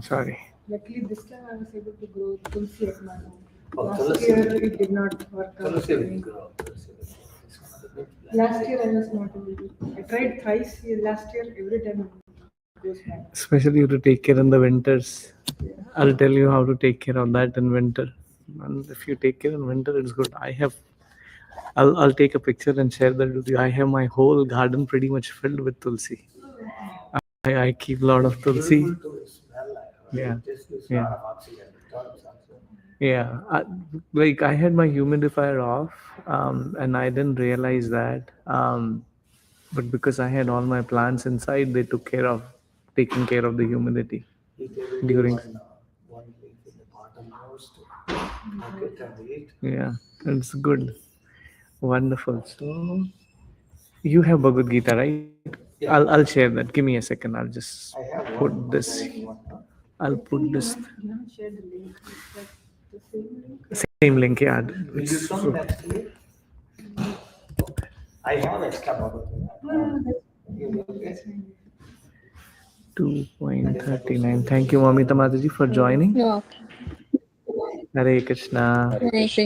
Sorry. Luckily, this time I was able to grow tulsi at my home. Last year it did not work out. for me. Last year I was not able to. I tried thrice. Last year every time it goes back. Especially you to take care in the winters. I'll tell you how to take care of that in winter. And if you take care in winter, it's good. I'll take a picture and share that with you. I have my whole garden pretty much filled with tulsi. I keep a lot of tulsi. Yeah. Yeah. Yeah. Like I had my humidifier off, and I didn't realize that. But because I had all my plants inside, they took care of taking care of the humidity during. Yeah, it's good. Wonderful. So you have Bhagavad Gita, right? I'll share that. Give me a second. I'll just put this. I'll put this You haven't shared the link. It's like the same link. same link. Yeah, Will you it's come next week? I have extra bubble. That's fine. 2.39. Thank you, Mamita Mataji, for joining. No. Hare Krishna. Hare Krishna.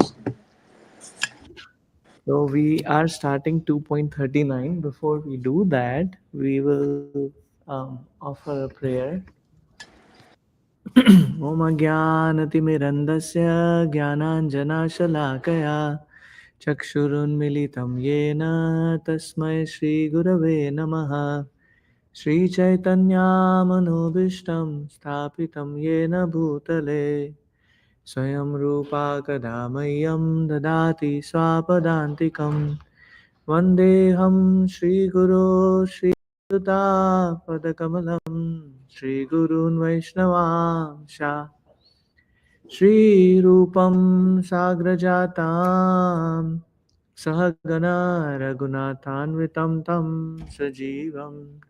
So we are starting 2.39. Before we do that, we will offer a prayer. Om Ajnanatimirandasya Jnananjanashalakaya Chakshurunmilitam Yena Tasmai Shri Gurave Namaha Shri Chaitanya Manobishtam Sthapitam Yena Bhutale Swayam Rupa Kadamayam Dadati Swapadantikam Vandeham Shri Guru Shri Yuta Padakamalam Shri Gurun Vaishnavamsha Shri Rupam Sagrajatam Sahagana Raghunathanvitam Tam Sajivam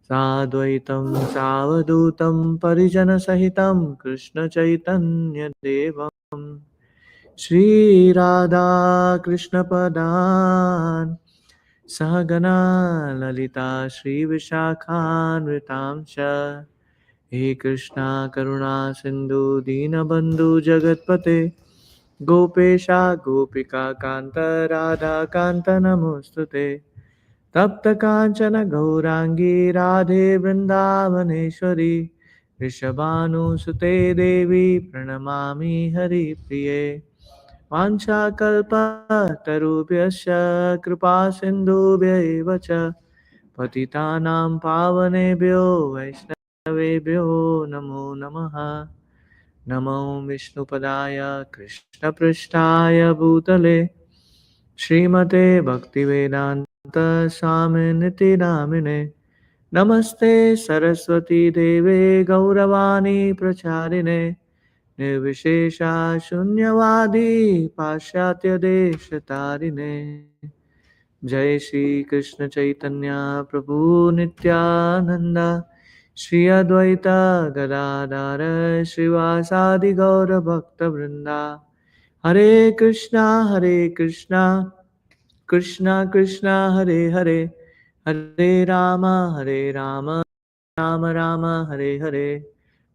Sadvaitam Savadutam Parijana Sahitam Krishna Chaitanya Devam Shri Radha Krishna Padan Sahagana Lalita Shri Vishakhanvitamsha He Krishna Karuna Sindhu Dinabandhu Jagatpate Gopesha Gopika Kanta Radha Kanta Namostute Tapta Kanchana Gaurangi Radhe Vrindavaneshwari Rishabhanu Sute Devi Pranamami Hari Priye Vanchakalpatarubhyasya Kripa Sindhubhya eva cha Patitanam Pavanebhyo Vaishnavebhyo Namo Namaha Namo Vishnupadaya Krishna Prishtaya Bhutale Srimate Bhaktivedanta Swami Niti Namine Namaste Saraswati Deve Gauravani Pracharine Nirvishesha Shunyavadi Pashyatya Deshatarine Jai Shri Krishna Chaitanya Prabhu Nityananda Shri Advaita Gadadara Srivasadi Gaura Bhakta Vrinda Hare Krishna Krishna Krishna Hare Hare Hare Rama Rama Rama Hare Hare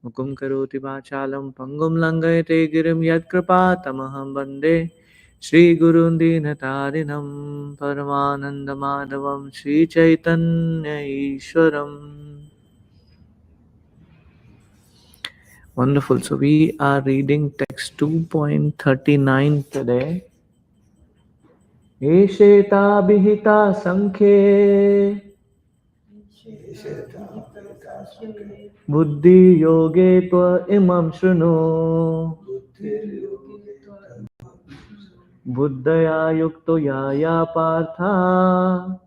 Mukum karoti vachalam pangum langayate girim yat tamaham bande Shri Gurun Dinatarinam Paramananda Madhavam Shri Chaitanya Ishwaram. Wonderful. So we are reading text 2.39 today. Esheta bihita sankhe Buddhi yoge tva imam shruno Buddhaya yukto yaya partha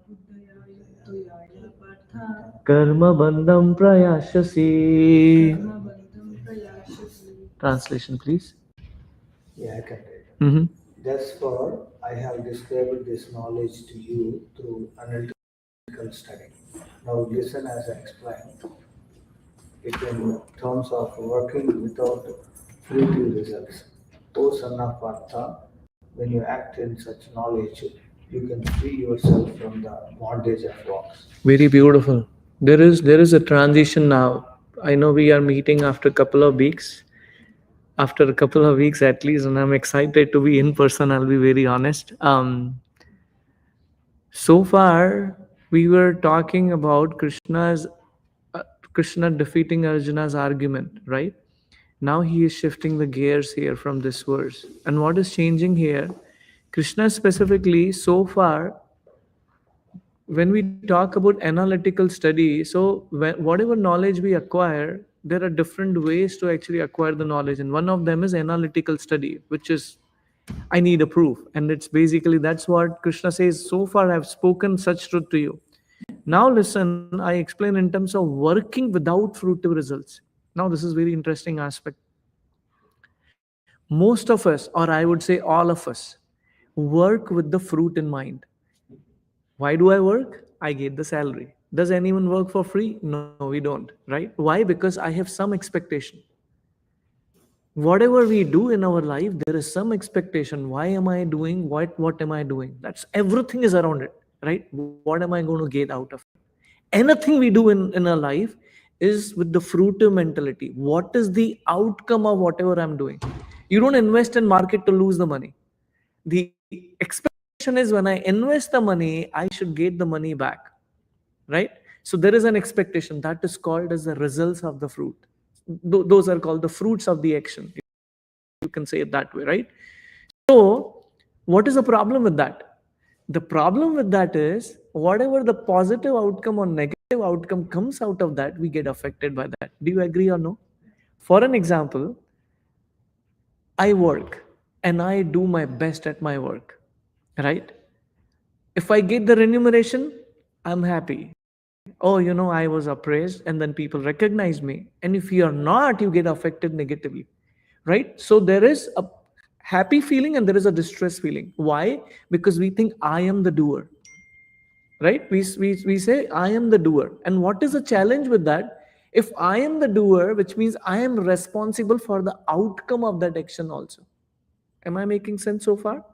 Karma bandham prayashasi. Translation, please. Yeah, I can read. Mm-hmm. Therefore, I have described this knowledge to you through analytical study. Now listen as I explain it in terms of working without fruitive results. O son of Partha, when you act in such knowledge, you can free yourself from the bondage of walks. Very beautiful. There is a transition now. I know we are meeting after a couple of weeks, after a couple of weeks at least, and I'm excited to be in person. I'll be very honest. So far, we were talking about uh, Krishna defeating Arjuna's argument, right? Now he is shifting the gears here from this verse. And what is changing here? Krishna specifically, so far, when we talk about analytical study, so whatever knowledge we acquire, there are different ways to actually acquire the knowledge. And one of them is analytical study, which is I need a proof. And it's basically that's what Krishna says. So far, I've spoken such truth to you. Now, listen, I explain in terms of working without fruitive results. Now, this is very interesting aspect. Most of us, or I would say all of us, work with the fruit in mind. Why do I work? I get the salary. Does anyone work for free? No, we don't, right? Why? Because I have some expectation. Whatever we do in our life, there is some expectation. Why am I doing what am I doing? That's everything is around it, right? What am I going to get out of it? Anything we do in our life is with the fruitive mentality. What is the outcome of whatever I'm doing? You don't invest in market to lose the money. The expectation is when I invest the money, I should get the money back, right? So there is an expectation that is called as the results of the fruit. Those are called the fruits of the action. You can say it that way, right? So what is the problem with that? The problem with that is whatever the positive outcome or negative outcome comes out of that, we get affected by that. Do you agree or no? For an example, I work and I do my best at my work, right? If I get the remuneration, I'm happy. Oh, I was appraised and then people recognize me. And if you're not, you get affected negatively, right? So there is a happy feeling and there is a distress feeling. Why? Because we think I am the doer, right? We say I am the doer. And what is the challenge with that? If I am the doer, which means I am responsible for the outcome of that action also. Am I making sense so far?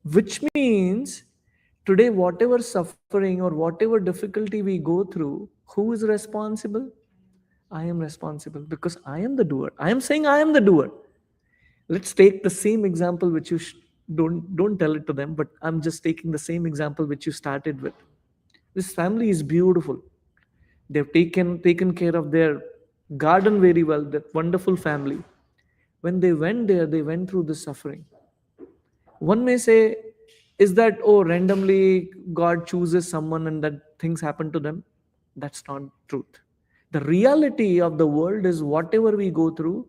Which means today, whatever suffering or whatever difficulty we go through, who is responsible? I am responsible because I am the doer. I am saying I am the doer. Let's take the same example which you don't tell it to them, but I'm just taking the same example which you started with. This family is beautiful. They've taken care of their garden very well. That wonderful family. When they went there, they went through this suffering. One may say, is that, oh, randomly God chooses someone and that things happen to them? That's not truth. The reality of the world is whatever we go through,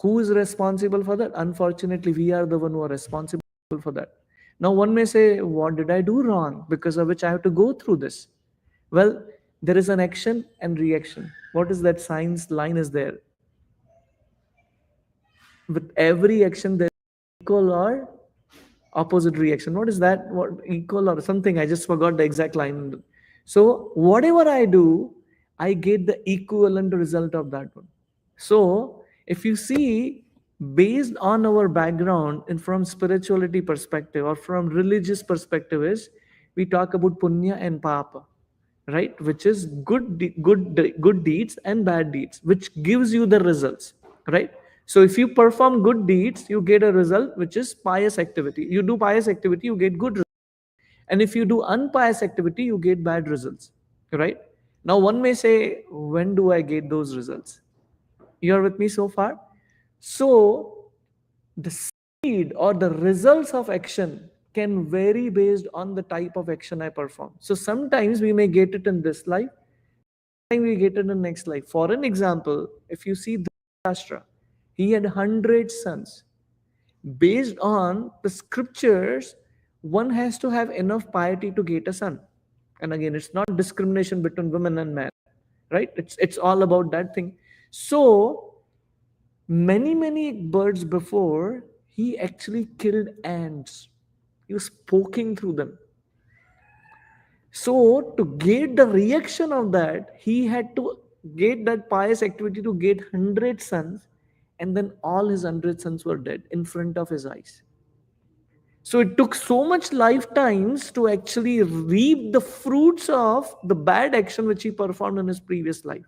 who is responsible for that? Unfortunately, we are the one who are responsible for that. Now, one may say, what did I do wrong because of which I have to go through this? Well, there is an action and reaction. What is that science line is there? With every action, there is equal or opposite reaction. What is that? What equal or something? I just forgot the exact line. So whatever I do, I get the equivalent result of that one. So if you see, based on our background and from spirituality perspective or from religious perspective, is we talk about punya and papa, right? Which is good deeds and bad deeds, which gives you the results, right? So if you perform good deeds, you get a result which is pious activity. You do pious activity, you get good results. And if you do unpious activity, you get bad results, right? Now one may say, when do I get those results? You're with me so far? So the speed or the results of action can vary based on the type of action I perform. So sometimes we may get it in this life, sometimes we get it in the next life. For an example, if you see Dhritarashtra, he had 100 sons. Based on the scriptures, one has to have enough piety to get a son. And again, it's not discrimination between women and men, right? It's all about that thing. So many birds before, he actually killed ants. He was poking through them. So to get the reaction of that, he had to get that pious activity to get 100 sons, and then all his 100 sons were dead in front of his eyes. So it took so much lifetimes to actually reap the fruits of the bad action which he performed in his previous life.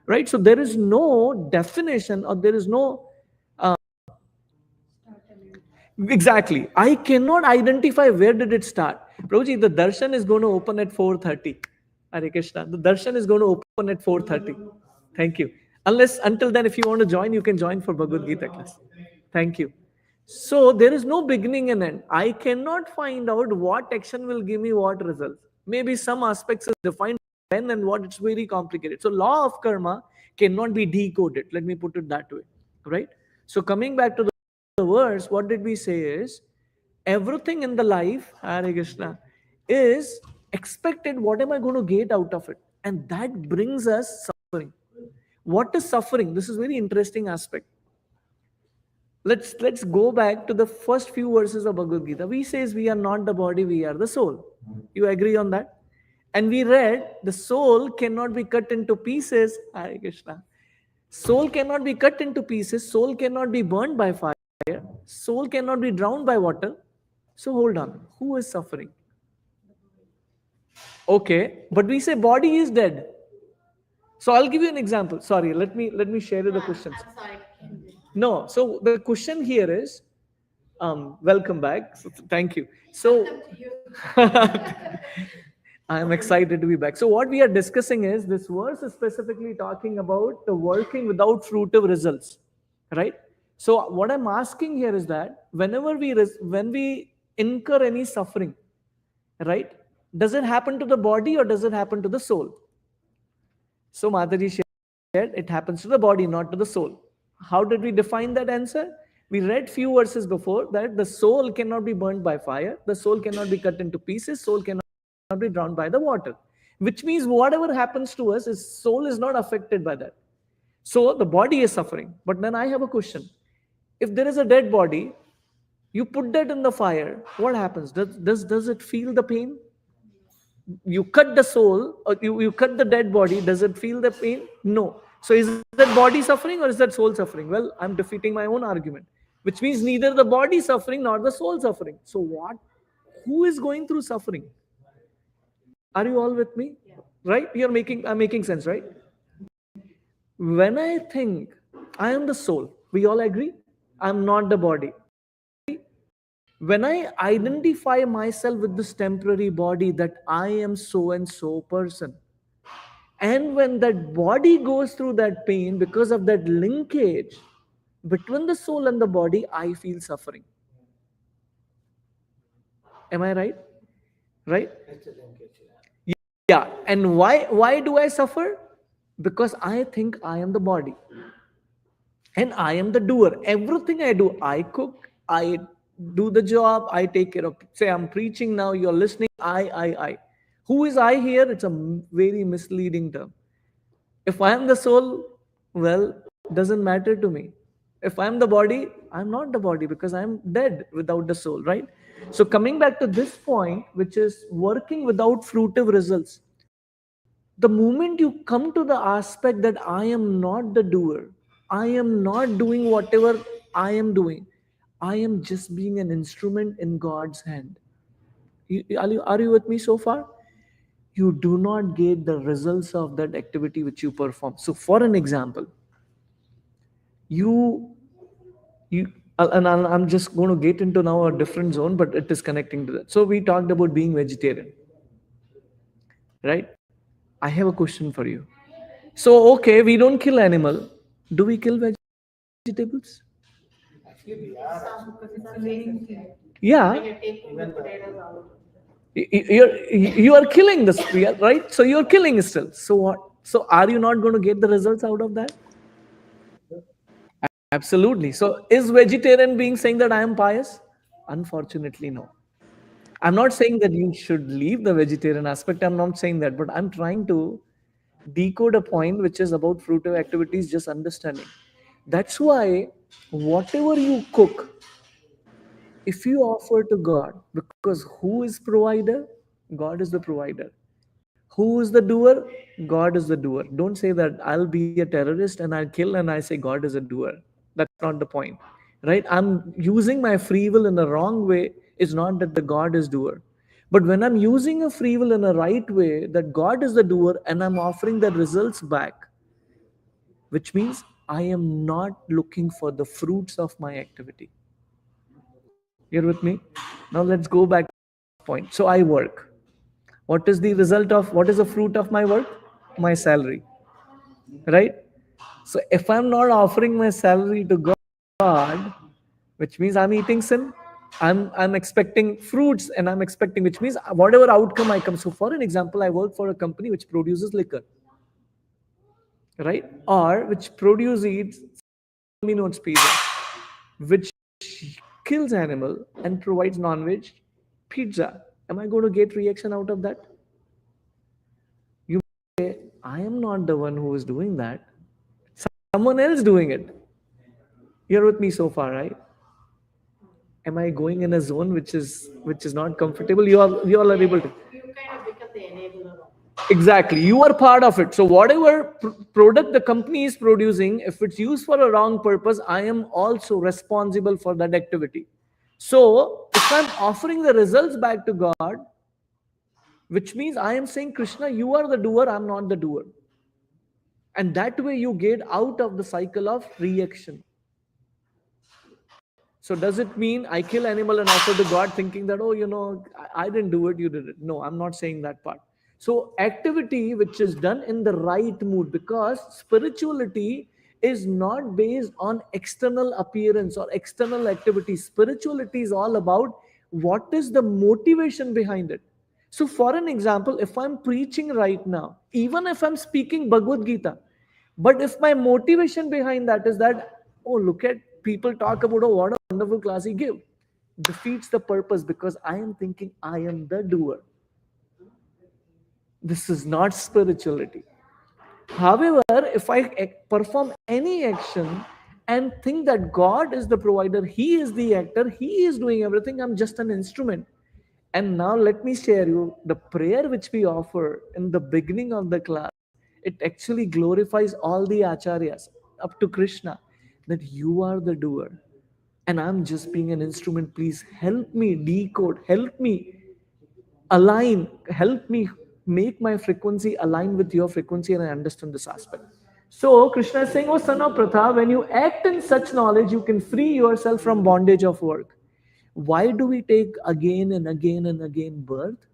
right? So there is no definition, or there is no exactly. I cannot identify where did it start. Prabhuji, the darshan is going to open at 4:30. Hare Krishna. The darshan is going to open at 4:30. Thank you. Until then, if you want to join, you can join for Bhagavad Gita class. Thank you. So there is no beginning and end. I cannot find out what action will give me what results. Maybe some aspects is defined when and what, it's very complicated. So law of karma cannot be decoded. Let me put it that way. Right? So coming back to the verse, what did we say is everything in the life, Hare Krishna, is expected. What am I going to get out of it? And that brings us suffering. What is suffering? This is very interesting aspect. Let's go back to the first few verses of Bhagavad Gita. We says we are not the body, we are the soul. You agree on that? And we read the soul cannot be cut into pieces. Hare Krishna. Soul cannot be cut into pieces. Soul cannot be burned by fire. Soul cannot be drowned by water. So hold on. Who is suffering? Okay, but we say body is dead. So I'll give you an example. Sorry, let me share you the questions. No, so the question here is, welcome back. So thank you. So I am excited to be back. So what we are discussing is this verse is specifically talking about the working without fruitive results, right? So what I'm asking here is that when we incur any suffering, right? Does it happen to the body or does it happen to the soul? So Mataji shared it happens to the body, not to the soul. How did we define that answer? We read few verses before that the soul cannot be burned by fire, the soul cannot be cut into pieces, soul cannot be drowned by the water. Which means whatever happens to us, soul is not affected by that. So the body is suffering. But then I have a question. If there is a dead body, you put that in the fire, what happens? Does it feel the pain? You cut the soul, or you cut the dead body, does it feel the pain? No. So is that body suffering or is that soul suffering? Well, I'm defeating my own argument, which means neither the body suffering nor the soul suffering. So what? Who is going through suffering? Are you all with me? Yeah. Right? I'm making sense, right? When I think I am the soul, we all agree? I'm not the body. When I identify myself with this temporary body that I am so and so person, and when that body goes through that pain because of that linkage between the soul and the body, I feel suffering. Am I right? Right? Yeah. And why do I suffer? Because I think I am the body. And I am the doer. Everything I do, I cook, I do the job, I take care of. Say I'm preaching now, you're listening, I. Who is I here? It's a very misleading term. If I am the soul, well, doesn't matter to me. If I'm the body, I'm not the body because I'm dead without the soul, right? So coming back to this point, which is working without fruitive results. The moment you come to the aspect that I am not the doer, I am not doing whatever I am doing, I am just being an instrument in God's hand. Are you with me so far? You do not get the results of that activity which you perform. So for an example, I'm just going to get into now a different zone, but it is connecting to that. So we talked about being vegetarian, right? I have a question for you. So, okay, we don't kill animal. Do we kill vegetables? Actually, we are. Because it's a living thing. Yeah. Even the You are killing the spear, right? So you're killing still. So what? So are you not going to get the results out of that? Absolutely. So is vegetarian being saying that I am pious? Unfortunately, no. I'm not saying that you should leave the vegetarian aspect. I'm not saying that, but I'm trying to decode a point which is about fruitive activities, just understanding. That's why whatever you cook, if you offer to God, because who is provider? God is the provider. Who is the doer? God is the doer. Don't say that I'll be a terrorist and I'll kill and I say God is a doer. That's not the point. Right? I'm using my free will in the wrong way. It's not that the God is doer. But when I'm using a free will in a right way, that God is the doer and I'm offering the results back, which means I am not looking for the fruits of my activity. You're with me? Now let's go back to the point. So I work. What is the result of what is the fruit of my work? My salary. Right? So if I'm not offering my salary to God, which means I'm eating sin, I'm expecting fruits and I'm expecting, which means whatever outcome I come. So for an example, I work for a company which produces liquor, right? Or which produces Domino's pizza, which kills animal and provides non-veg pizza. Am I going to get reaction out of that? You say, I am not the one who is doing that. Someone else doing it. You're with me so far, right? Am I going in a zone which is not comfortable? You all are able to. You kind of become the enabler of. Exactly. You are part of it. So whatever product the company is producing, if it's used for a wrong purpose, I am also responsible for that activity. So if I'm offering the results back to God, which means I am saying, Krishna, you are the doer, I'm not the doer. And that way you get out of the cycle of reaction. So does it mean I kill animal and offer to God thinking that, oh, I didn't do it, you did it? No, I'm not saying that part. So activity which is done in the right mood, because spirituality is not based on external appearance or external activity. Spirituality is all about what is the motivation behind it. So for an example, if I'm preaching right now, even if I'm speaking Bhagavad Gita, but if my motivation behind that is that, oh, look at people talk about, oh, what a wonderful class he give, defeats the purpose, because I am thinking I am the doer. This is not spirituality. However, if I perform any action and think that God is the provider, He is the actor, He is doing everything, I'm just an instrument. And now let me share you the prayer which we offer in the beginning of the class. It actually glorifies all the acharyas up to Krishna, that you are the doer and I'm just being an instrument. Please help me decode, help me align, help me make my frequency align with your frequency, and I understand this aspect. So Krishna is saying, oh son of Pratha, when you act in such knowledge, you can free yourself from bondage of work. Why do we take again and again and again birth?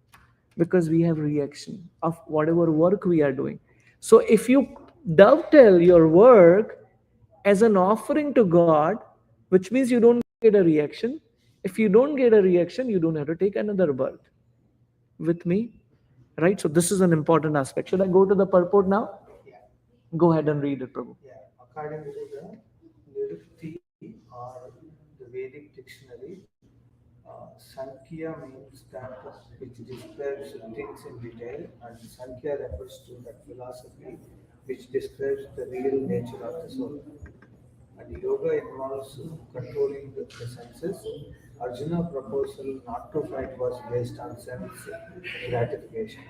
Because we have reaction of whatever work we are doing. So if you dovetail your work as an offering to God, which means you don't get a reaction. If you don't get a reaction, you don't have to take another birth. With me? Right? So this is an important aspect. Should I go to the purport now? Yeah. Go ahead and read it, Prabhu. Yeah. According to the Nirukti or the Vedic dictionary, Sankhya means that which describes things in detail, and Sankhya refers to that philosophy which describes the real nature of the soul. And yoga involves controlling the senses. Arjuna's proposal not to fight was based on sense gratification.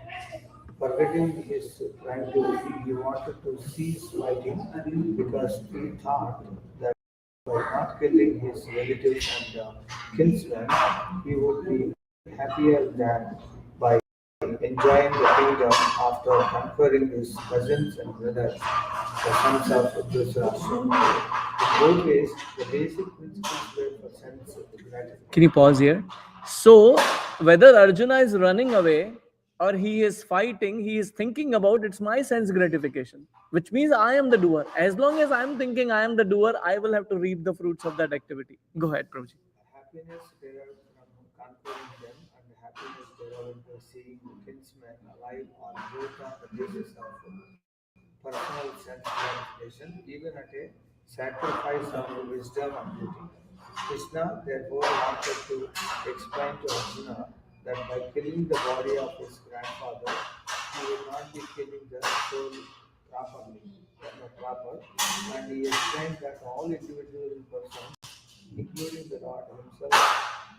Forgetting his trying to, he wanted to cease fighting because he thought that by not killing his relatives and kinsmen, he would be happier than by enjoying the kingdom after conquering his cousins and brothers, the sons of Dhritarashtra. In both ways, the basic principles were for sense gratification. Can you pause here? So, whether Arjuna is running away or he is fighting, he is thinking about it's my sense gratification, which means I am the doer. As long as I'm thinking I am the doer, I will have to reap the fruits of that activity. Go ahead, Prabhuji. Happiness derived from conquering them, and happiness derived by seeing kinsmen alive or both on the basis of personal sense gratification, even at a sacrifice of wisdom and duty. Krishna therefore wanted to explain to Arjuna that by killing the body of his grandfather, he will not be killing the soul properly, proper, and he explained that all individual persons, including the Lord himself,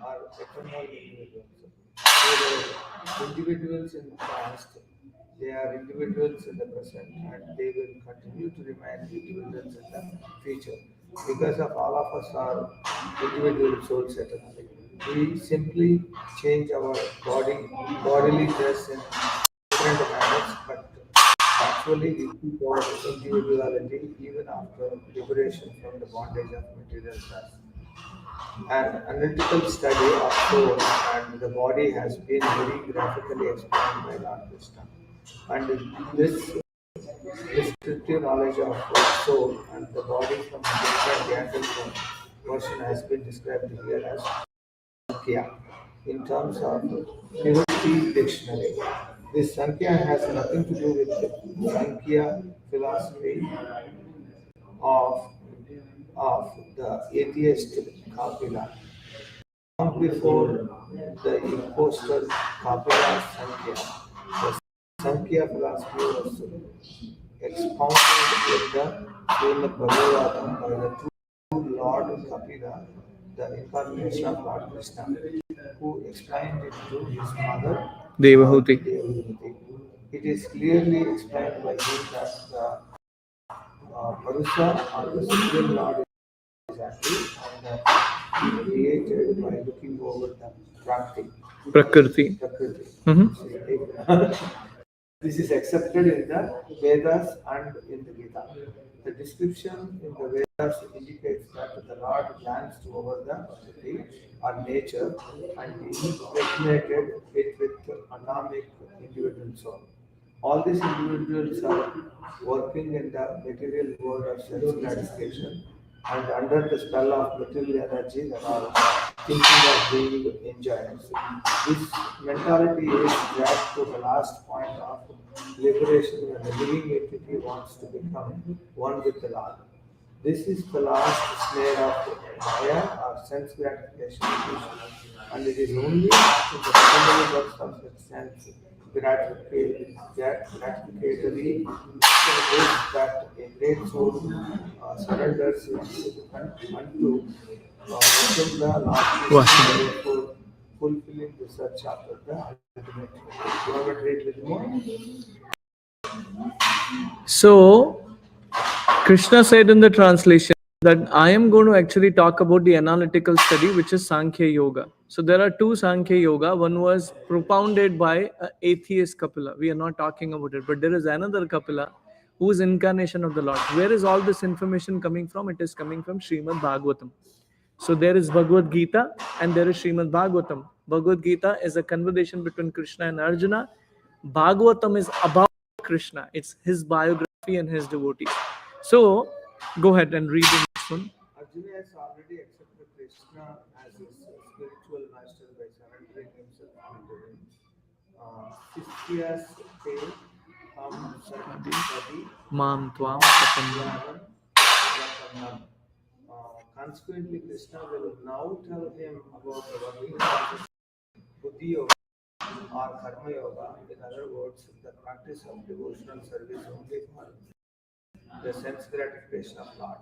are eternal individuals. They were individuals in the past, they are individuals in the present, and they will continue to remain individuals in the future. Because of all of us are individual souls eternally. We simply change our bodily dress in different manners, but actually Actually, we keep our individuality even after liberation from the bondage of material trust. An analytical study of soul and the body has been very graphically explained by Lord Krishna. And this descriptive knowledge of soul and the body from a different angle version has been described here as Sankhya in terms of University Dictionary. This Sankhya has nothing to do with Sankhya philosophy of, of the atheist Kapila. Long before the impostor Kapila Sankhya, the Sankhya philosophy was expounded in the Srimad Bhagavatam by the true Lord Kapila, the incarnation of Lord Krishna, who explained it to his mother, Devahuti. Devahuti. It is clearly explained by him that the Parusa or the Supreme Lord is active and that he created by looking over the Prakriti. Prakriti. Mhm. This is accepted in the Vedas and in the Gita. The description in the Vedas indicates that the Lord plans to over the Prakriti or nature and impregnated it with anamic individual soul. All these individuals are working in the material world of sense gratification and under the spell of material energy that are thinking of being enjoyers. This mentality is dragged to the last point of liberation when the living entity wants to become one with the Lord. This is the last snare of Maya or sense gratification illusion, and it is only after the primary works of such sense gratificatory that a great soul surrenders its unto within the Lord Krishna, therefore fulfilling the search after the ultimate. You want to read a little more? So, Krishna said in the translation that I am going to actually talk about the analytical study, which is Sankhya Yoga. So, there are two Sankhya Yoga. One was propounded by an atheist Kapila. We are not talking about it, but there is another Kapila who is incarnation of the Lord. Where is all this information coming from? It is coming from Srimad Bhagavatam. So there is Bhagavad Gita and there is Srimad Bhagavatam. Bhagavad Gita is a conversation between Krishna and Arjuna. Bhagavatam is about Krishna. It's his biography and his devotees. So go ahead and read the next one. Arjuna has already accepted Krishna as his spiritual master by surrendering himself unto him. Sistyas te ham sadi Mam Tvam Sapannam. Yavam Yakannam. Consequently, Krishna will now tell him about the working of Buddhi Yoga or Karma Yoga. In other words, the practice of devotional service only for the sense gratification of Lord.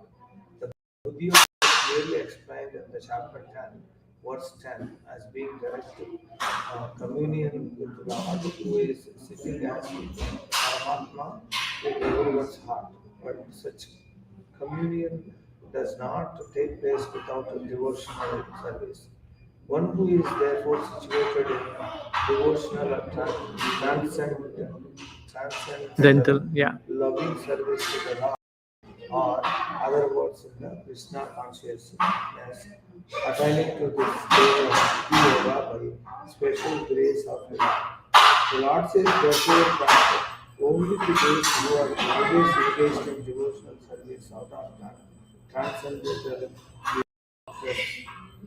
The Buddhi Yoga is clearly explained in the chapter 10, verse 10, as being direct communion with the Lord who is sitting as Paramatma in everyone's heart. But such communion does not take place without a devotional service. One who is therefore situated in devotional and Dental, transcendental yeah. loving service to the Lord, or other words in the Krishna consciousness, attaining to this state of yoga by special grace of the Lord. The Lord says therefore that only to those who are always engaged in devotional service out of transcendental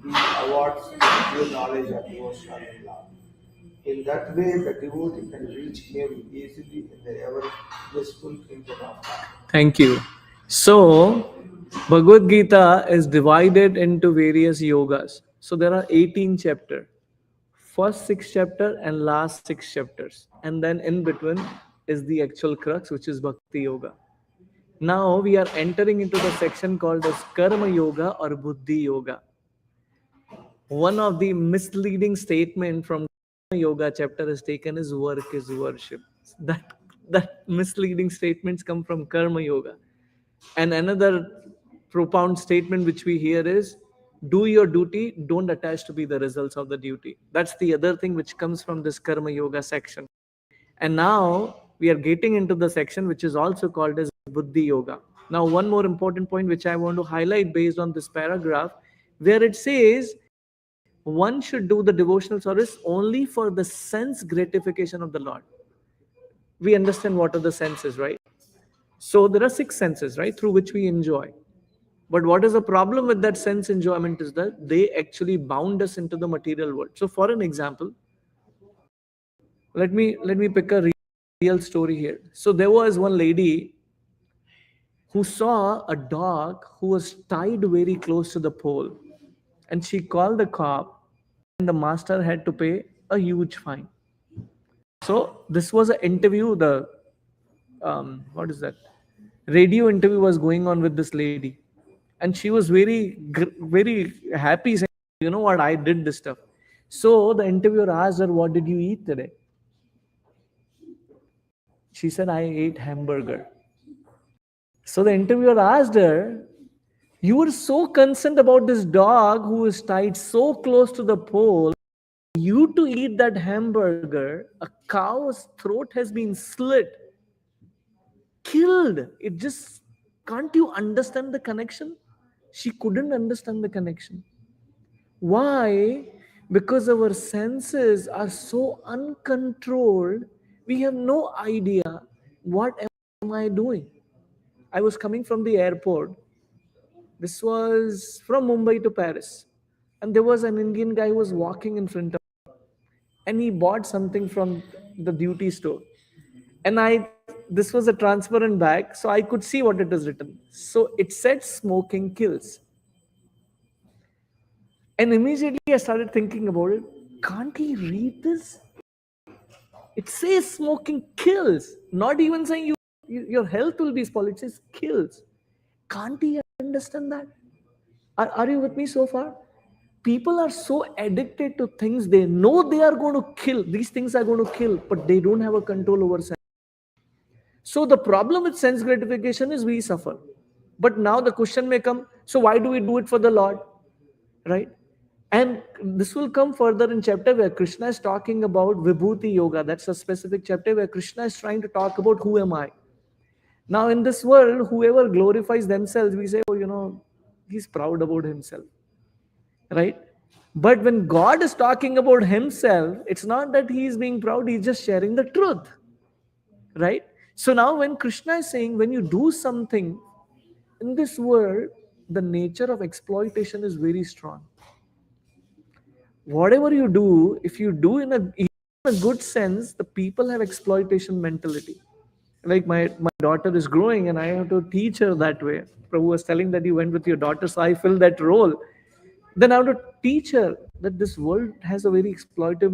he awards due knowledge of devotional love. In that way, the devotee can reach him easily in the ever blissful kingdom of God. Thank you. So, Bhagavad Gita is divided into various yogas. So, there are 18 chapters. First 6 chapter and last 6 chapters. And then in between is the actual crux, which is Bhakti Yoga. Now we are entering into the section called as Karma Yoga or Buddhi Yoga. One of the misleading statement from Yoga chapter is taken as work is worship. That misleading statements come from Karma Yoga. And another profound statement which we hear is do your duty, don't attach to be the results of the duty. That's the other thing which comes from this Karma Yoga section. And now we are getting into the section which is also called as Buddhi Yoga. Now, one more important point which I want to highlight based on this paragraph, where it says one should do the devotional service only for the sense gratification of the Lord. We understand what are the senses, right? So there are six senses, right, through which we enjoy. But what is the problem with that sense enjoyment is that they actually bound us into the material world. So, for an example, let me pick a real story here. So there was one lady who saw a dog who was tied very close to the pole, and she called the cop, and the master had to pay a huge fine. So this was an interview. The what is that? Radio interview was going on with this lady, and she was very happy, saying, "You know what? I did this stuff." So the interviewer asked her, "What did you eat today?" She said, "I ate hamburger." So the interviewer asked her, "You were so concerned about this dog who is tied so close to the pole. You to eat that hamburger, a cow's throat has been slit, killed. It just, can't you understand the connection?" She couldn't understand the connection. Why? Because our senses are so uncontrolled, we have no idea what am I doing. I was coming from the airport. This was from Mumbai to Paris. And there was an Indian guy who was walking in front of me, and he bought something from the duty store. And this was a transparent bag, so I could see what it is written. So it said smoking kills. And immediately I started thinking about it. Can't he read this? It says smoking kills. Not even saying your health will be spoiled. It says kills. Can't he understand that? Are you with me so far? People are so addicted to things, they know they are going to kill. These things are going to kill, but they don't have a control over sense. So the problem with sense gratification is we suffer. But now the question may come, so why do we do it for the Lord? Right? And this will come further in chapter where Krishna is talking about Vibhuti Yoga. That's a specific chapter where Krishna is trying to talk about who am I. Now in this world, whoever glorifies themselves, we say, oh, he's proud about himself. Right? But when God is talking about himself, it's not that he is being proud, he's just sharing the truth. Right? So now when Krishna is saying, when you do something in this world, the nature of exploitation is very strong. Whatever you do, if you do in a good sense, the people have exploitation mentality. Like my daughter is growing and I have to teach her that way. Prabhu was telling that you went with your daughter, so I fill that role. Then I have to teach her that this world has a very exploitative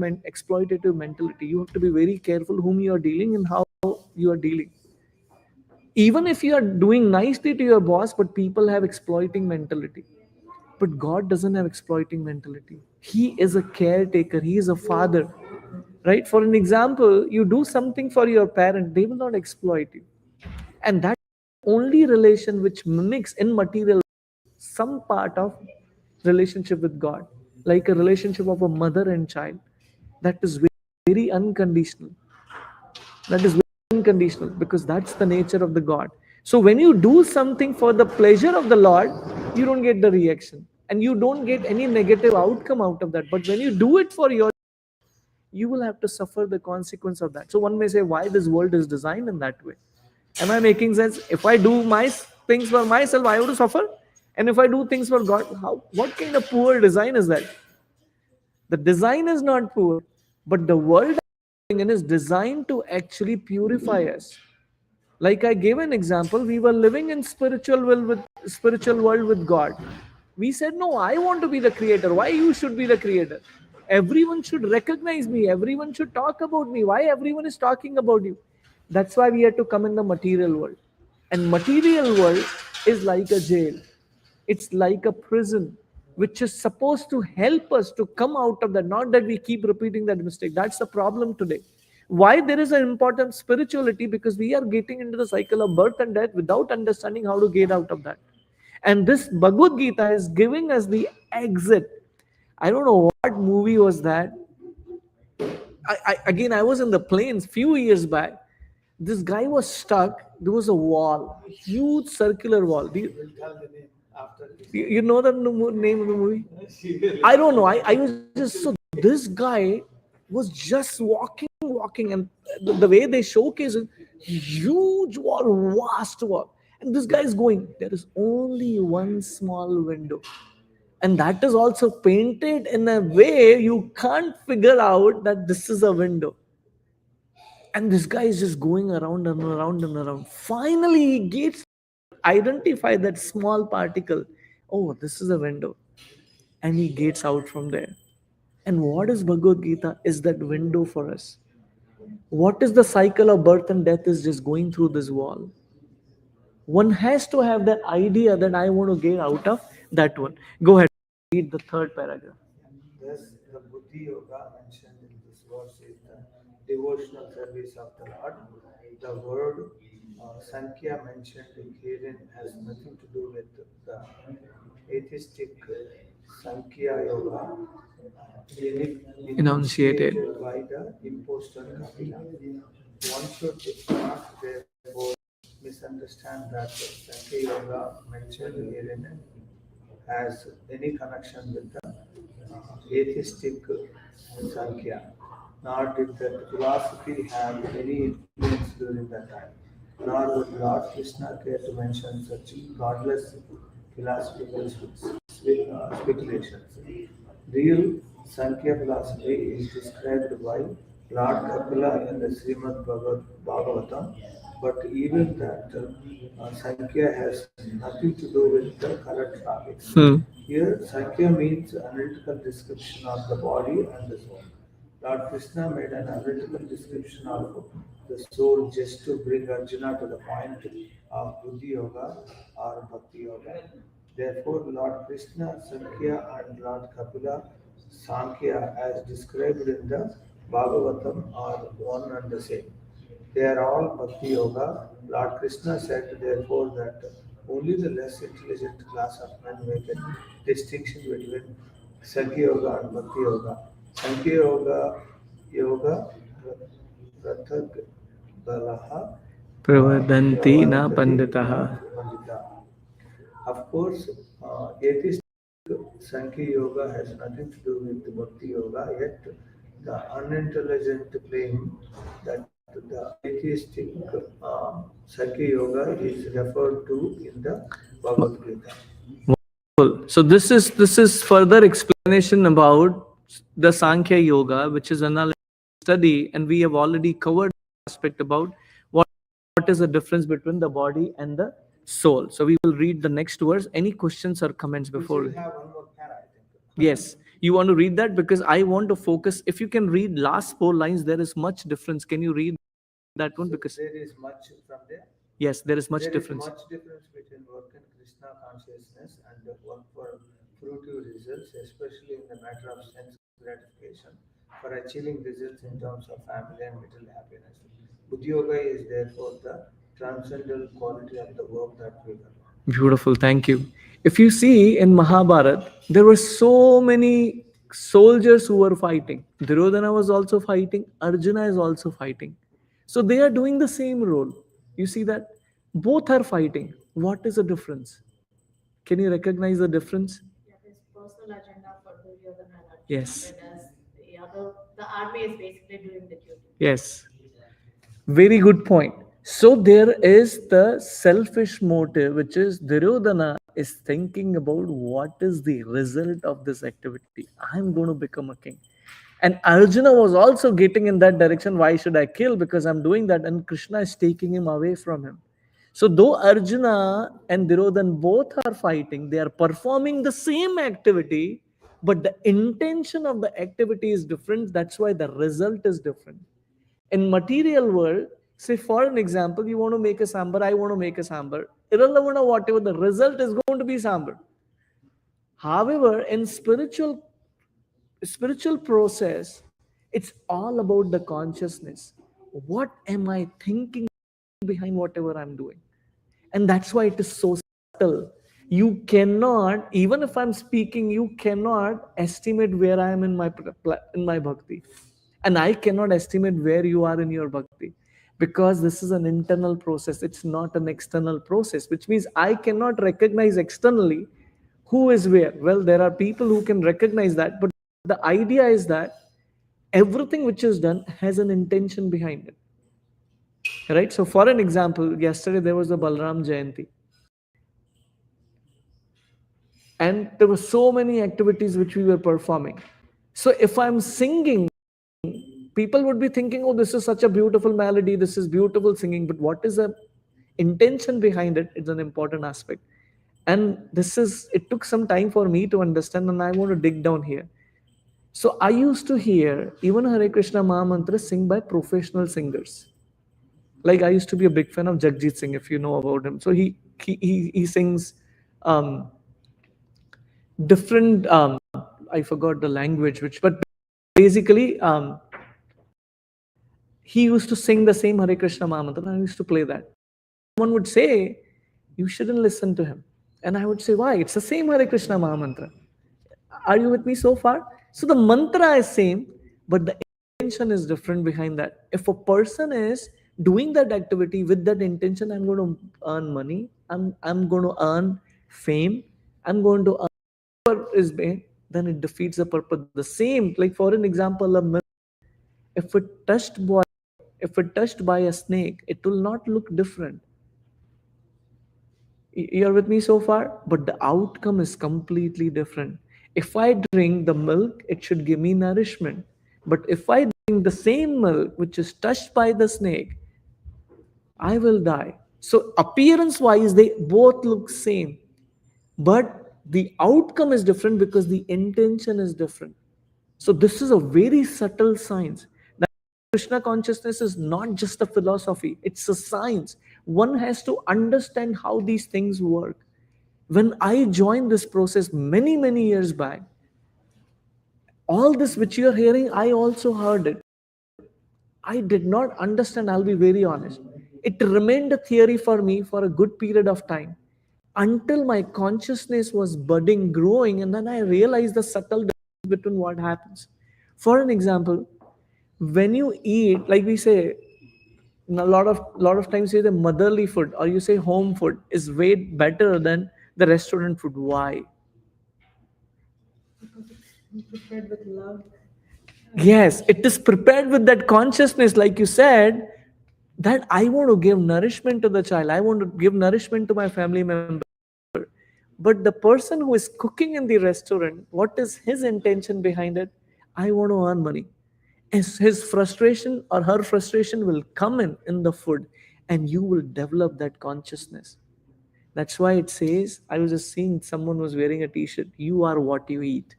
mentality. You have to be very careful whom you are dealing and how you are dealing. Even if you are doing nicely to your boss, but people have exploiting mentality. But God doesn't have exploiting mentality. He is a caretaker. He is a father. Right? For an example, you do something for your parent, they will not exploit you. And that only relation which mimics in material some part of relationship with God, like a relationship of a mother and child, that is very unconditional. That is very unconditional because that's the nature of the God. So when you do something for the pleasure of the Lord, you don't get the reaction and you don't get any negative outcome out of that. But when you do it for your, you will have to suffer the consequence of that. So one may say, why this world is designed in that way? Am I making sense? If I do my things for myself, I have to suffer. And if I do things for God, what kind of poor design is that? The design is not poor, but the world is designed to actually purify us. Like I gave an example, we were living in spiritual world with God. We said, no, I want to be the creator. Why you should be the creator? Everyone should recognize me. Everyone should talk about me. Why everyone is talking about you? That's why we had to come in the material world. And material world is like a jail. It's like a prison, which is supposed to help us to come out of that, not that we keep repeating that mistake. That's the problem today. Why there is an important spirituality? Because we are getting into the cycle of birth and death without understanding how to get out of that. And this Bhagavad Gita is giving us the exit. I don't know what movie was that. I was in the plains few years back. This guy was stuck. There was a wall, huge circular wall. We'll tell the name after this. You know the name of the movie? I don't know. I was just so this guy was just walking, and the way they showcase it, huge wall, vast wall, and this guy is going. There is only one small window, and that is also painted in a way you can't figure out that this is a window. And this guy is just going around and around and around. Finally, he gets identify that small particle. Oh, this is a window, and he gets out from there. And what is Bhagavad Gita is that window for us. What is the cycle of birth and death is just going through this wall. One has to have that idea that I want to get out of that one. Go ahead, read the third paragraph. Thus, the Buddhi Yoga mentioned in this verse is the devotional service of the Lord. The word Sankhya mentioned herein has nothing to do with the atheistic Sankhya Yoga Enunciated. by the impostor Kapila. One should not therefore misunderstand that the Sankhya Yoga mentioned herein has any connection with the atheistic Sankhya, nor did that philosophy have any influence during that time, nor would Lord Krishna care to mention such godless philosophical speculations. Real Sankhya philosophy is described by Lord Kapila in the Srimad Bhagavatam, but even that Sankhya has nothing to do with the current topic. Here, Sankhya means analytical description of the body and the soul. Lord Krishna made an analytical description of the soul just to bring Arjuna to the point of Buddhi Yoga or Bhakti Yoga. Therefore, Lord Krishna, Sankhya, and Lord Kapila, Sankhya, as described in the Bhagavatam, are one and the same. They are all Bhakti Yoga. Lord Krishna said, therefore, that only the less intelligent class of men make a distinction between Sankhya Yoga and Bhakti Yoga. Sankhya Yoga, Rathak Balaha, Pravadanti na panditaha. Pandita. Of course, atheist Sankhya Yoga has nothing to do with Bhakti Yoga, yet the unintelligent claim that the atheistic Sankhya Yoga is referred to in the Bhagavad Gita. Cool. So this is further explanation about the Sankhya Yoga, which is analysis study, and we have already covered aspect about what is the difference between the body and the soul. So we will read the next verse. Any questions or comments We before? still have one more para, I think. Yes, you want to read that because I want to focus. If you can read last 4 lines, there is much difference. Can you read that one? Because There is much from there. yes, there is much There difference. is much difference between work in Krishna consciousness and the work for fruitive results, especially in the matter of sense gratification, for achieving results in terms of family and material happiness. Buddhi Yoga is therefore the transcendental quality of the work that we perform. Beautiful, thank you. If you see in Mahabharata, there were so many soldiers who were fighting. Duryodhana was also fighting, Arjuna is also fighting. So they are doing the same role. You see that? Both are fighting. What is the difference? Can you recognize the difference? Yeah, there's personal agenda for Duryodhana and Arjuna, Yes. whereas the army is basically doing the duty. Yes. Very good point. So there is the selfish motive, which is Duryodhana is thinking about what is the result of this activity. I'm going to become a king. And Arjuna was also getting in that direction. Why should I kill? Because I'm doing that. And Krishna is taking him away from him. So though Arjuna and Duryodhana both are fighting, they are performing the same activity, but the intention of the activity is different. That's why the result is different. In material world, say for an example, you want to make a sambar, I want to make a sambar. Irrelevant of whatever the result is going to be sambar. However, in spiritual process, it's all about the consciousness. What am I thinking behind whatever I'm doing? And that's why it is so subtle. You cannot, even if I'm speaking, you cannot estimate where I am in my bhakti, and I cannot estimate where you are in your bhakti. because this is an internal process, it's not an external process, which means I cannot recognize externally who is where. Well, there are people who can recognize that, but the idea is that everything which is done has an intention behind it, right? So for an example, yesterday there was the Balram Jayanti, and there were so many activities which we were performing. So if I'm singing, people would be thinking, oh, this is such a beautiful melody, this is beautiful singing, but what is the intention behind it? It's an important aspect. And this is, it took some time for me to understand, and I want to dig down here. So I used to hear even Hare Krishna Maha Mantra sing by professional singers. Like I used to be a big fan of Jagjit Singh, if you know about him. So he sings um, different I forgot the language, which, but basically he used to sing the same Hare Krishna Maha Mantra, and I used to play that. Someone would say, you shouldn't listen to him. And I would say, why? It's the same Hare Krishna Maha Mantra. Are you with me so far? So the mantra is same, but the intention is different behind that. If a person is doing that activity with that intention, I'm going to earn money, I'm going to earn fame, I'm going to earn whatever is made, then it defeats the purpose. The same, like for an example, a milk, if it touched by if it touched by a snake, it will not look different. You're with me so far? But the outcome is completely different. If I drink the milk, it should give me nourishment. But if I drink the same milk which is touched by the snake, I will die. So appearance wise, they both look same. But the outcome is different because the intention is different. So this is a very subtle science. That Krishna consciousness is not just a philosophy, it's a science. One has to understand how these things work. When I joined this process many years back, all this which you're hearing, I also heard it. I did not understand, I'll be very honest. It remained a theory for me for a good period of time until my consciousness was budding, growing, and then I realized the subtle difference between what happens. For an example, when you eat, like we say, a lot of times you say the motherly food or you say home food is way better than the restaurant food. Why? Because it's prepared with love. Yes, it is prepared with that consciousness, like you said, that I want to give nourishment to the child, I want to give nourishment to my family member. But the person who is cooking in the restaurant, what is his intention behind it? I want to earn money. His frustration or her frustration will come in the food, and you will develop that consciousness. That's why it says, I was just seeing someone was wearing a t-shirt, you are what you eat.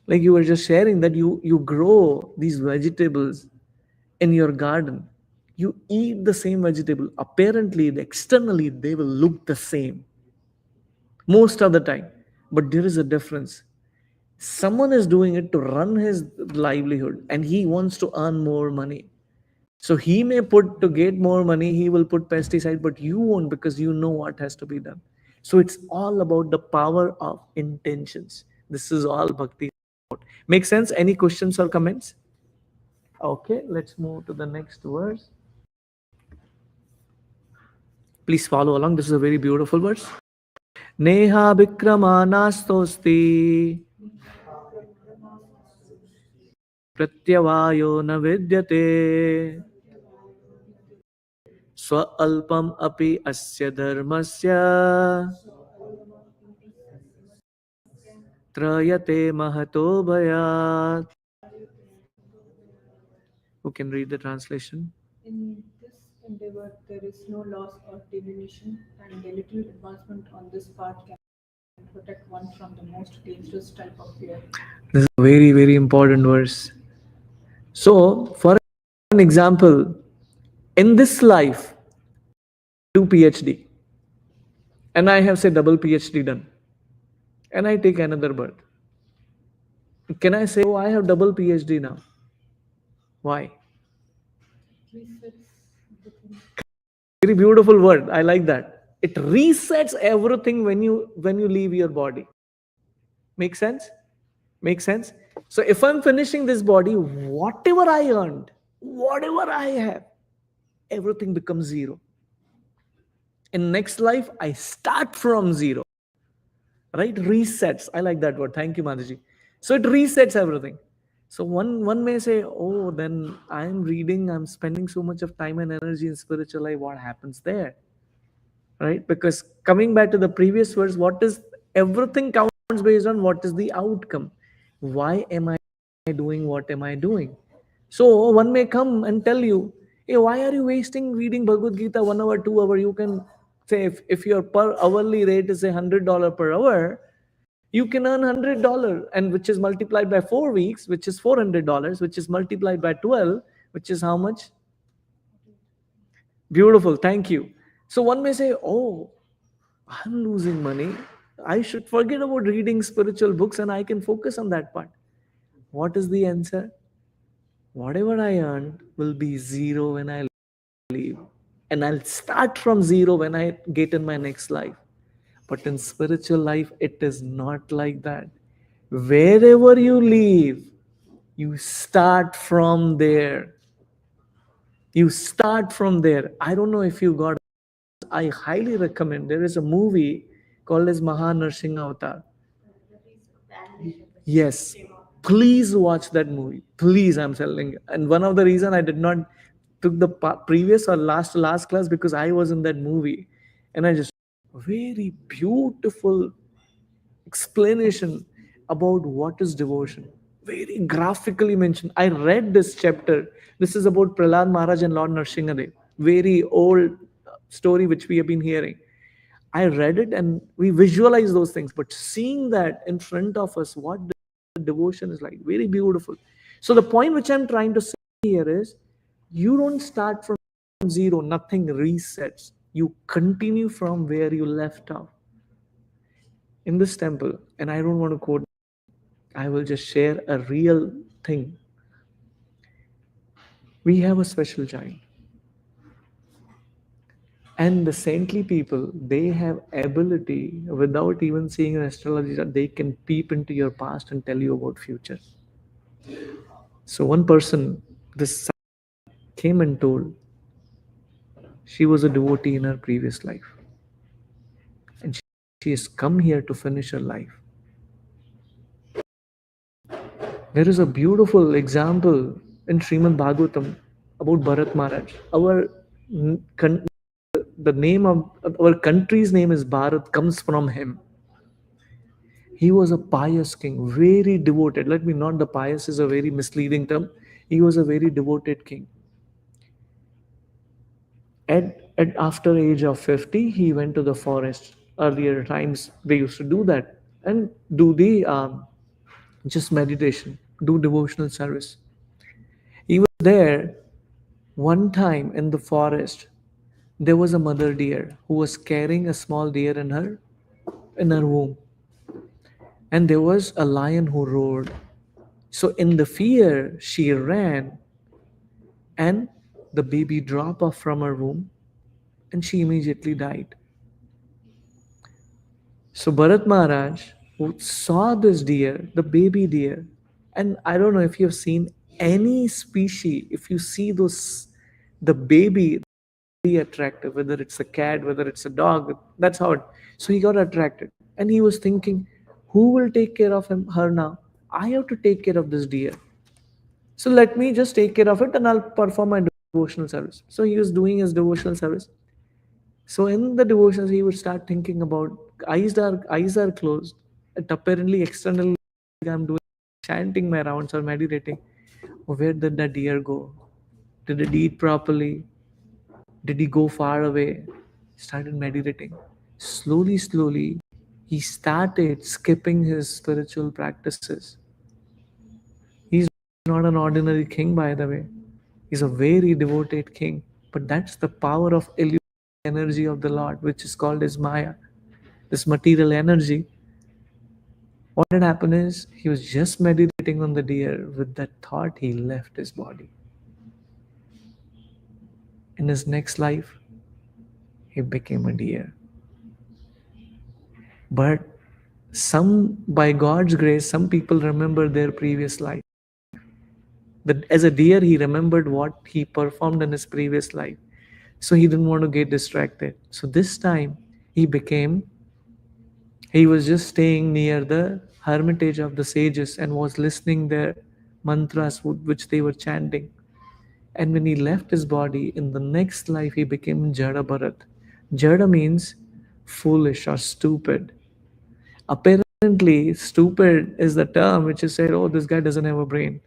Like you were just sharing that you grow these vegetables in your garden, you eat the same vegetable, apparently externally they will look the same most of the time, but there is a difference. Someone is doing it to run his livelihood and he wants to earn more money, so he may put, to get more money he will put pesticide, but you won't, because you know what has to be done. So it's all about the power of intentions. This is all bhakti. Make sense? Any questions or comments? Okay, let's move to the next verse. Please follow along. This is a very beautiful verse. Neha Vikramanastosти Pratyavayo na vidyate Swa alpam api asya dharmasya Trayate mahato bhayat. Who can read the translation? In this endeavor, there is no loss or diminution, and a little advancement on this path can protect one from the most dangerous type of fear. This is a very important verse. So, for an example, in this life, do PhD, and I have say double PhD done, and I take another birth. Can I say, oh, I have double PhD now? Why? Resets the thing. Very beautiful word. I like that. It resets everything when you leave your body. Make sense? Make sense? So if I'm finishing this body, whatever I earned, Whatever I have, everything becomes zero. In next life, I start from zero. Right? Resets. I like that word. Thank you, Mataji. So it resets everything. So one may say, oh, then I'm reading, I'm spending so much of time and energy in spiritual life. What happens there? Right? Because coming back to the previous verse, what is everything counts based on what is the outcome? Why am I doing what am I doing? So one may come and tell you, hey, why are you wasting reading Bhagavad Gita 1 hour, 2 hour? You can say if your per hourly rate is $100 per hour, you can earn $100, and which is multiplied by 4 weeks, which is $400, which is multiplied by 12, which is how much? Beautiful, thank you. So one may say, oh, I'm losing money. I should forget about reading spiritual books and I can focus on that part. What is the answer? Whatever I earned will be zero when I leave. And I'll start from zero when I get in my next life. But in spiritual life, it is not like that. Wherever you leave, you start from there. You start from there. I don't know if you got. I highly recommend. There is a movie called as Mahanursing Avatar. Yes, please watch that movie. Please, I'm telling you. And one of the reason I did not took the previous or last class because I was in that movie, and I just very beautiful explanation about what is devotion. Very graphically mentioned. I read this chapter. This is about Prahlad Maharaj and Lord Nrsimhadev. Very old story which we have been hearing. I read it and we visualize those things, but seeing that in front of us, what the devotion is like, very beautiful. So the point which I'm trying to say here is, you don't start from zero, nothing resets. You continue from where you left off. In this temple, and I don't want to quote, I will just share a real thing. We have a special child. And the saintly people, they have ability without even seeing an astrology that they can peep into your past and tell you about future. So one person, this came and told she was a devotee in her previous life. And she has come here to finish her life. There is a beautiful example in Srimad Bhagavatam about Bharat Maharaj. The name of our country's name is Bharat, comes from him. He was a pious king, very devoted. Let me not, the pious is a very misleading term. He was a very devoted king. At after age of 50, he went to the forest. Earlier times, they used to do that and do the just meditation, do devotional service. He was there one time in the forest. There was a mother deer who was carrying a small deer in her womb, and there was a lion who roared. So in the fear, she ran, and the baby dropped off from her womb, and she immediately died. So Bharat Maharaj, who saw this deer, the baby deer, and I don't know if you've seen any species, if you see the baby, very attractive, whether it's a cat, whether it's a dog, that's how it. So he got attracted, and he was thinking, who will take care of her now? I have to take care of this deer. So let me just take care of it, and I'll perform my devotional service. So he was doing his devotional service. So in the devotions, he would start thinking about eyes are closed. And apparently, externally, I'm doing chanting my rounds or meditating. Where did that deer go? Did it eat properly? Did he go far away? Started meditating. Slowly, slowly, he started skipping his spiritual practices. He's not an ordinary king, by the way. He's a very devoted king. But that's the power of illusion energy of the Lord, which is called as Maya. This material energy. What had happened is he was just meditating on the deer. With that thought, he left his body. In his next life, he became a deer. But by God's grace, some people remember their previous life. That as a deer, he remembered what he performed in his previous life. So he didn't want to get distracted. So this time he was just staying near the hermitage of the sages and was listening their mantras which they were chanting. And when he left his body, in the next life, he became Jada Bharat. Jada means foolish or stupid. Apparently, stupid is the term which is said, oh, this guy doesn't have a brain.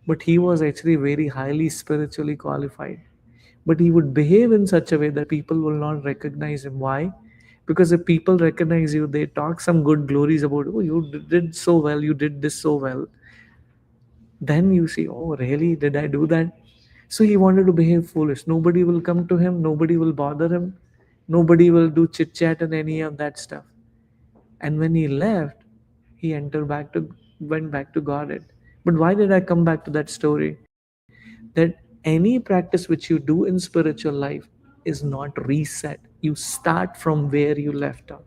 But he was actually very highly spiritually qualified. But he would behave in such a way that people will not recognize him. Why? Because if people recognize you, they talk some good glories about, oh, you did so well, you did this so well. Then you see, oh, really? Did I do that? So he wanted to behave foolish. Nobody will come to him, nobody will bother him, nobody will do chit chat and any of that stuff. And when he left, he entered back to went back to Godhead. But why did I come back to that story? That any practice which you do in spiritual life is not reset. You start from where you left off.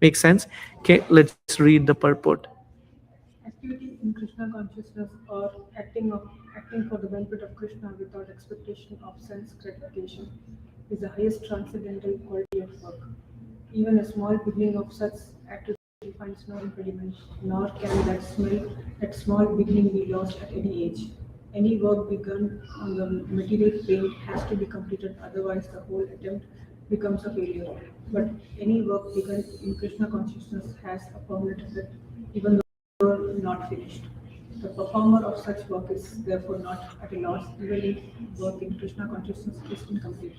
Make sense? Okay, let's read the purport. Activity in Krishna consciousness or acting for the benefit of Krishna without expectation of sense gratification is the highest transcendental quality of work. Even a small beginning of such activity finds no impediment, nor can that small beginning be lost at any age. Any work begun on the material plane has to be completed, otherwise the whole attempt becomes a failure. But any work begun in Krishna consciousness has a permanent effect, even though not finished. The performer of such work is therefore not at a loss, even if work in Krishna consciousness is incomplete.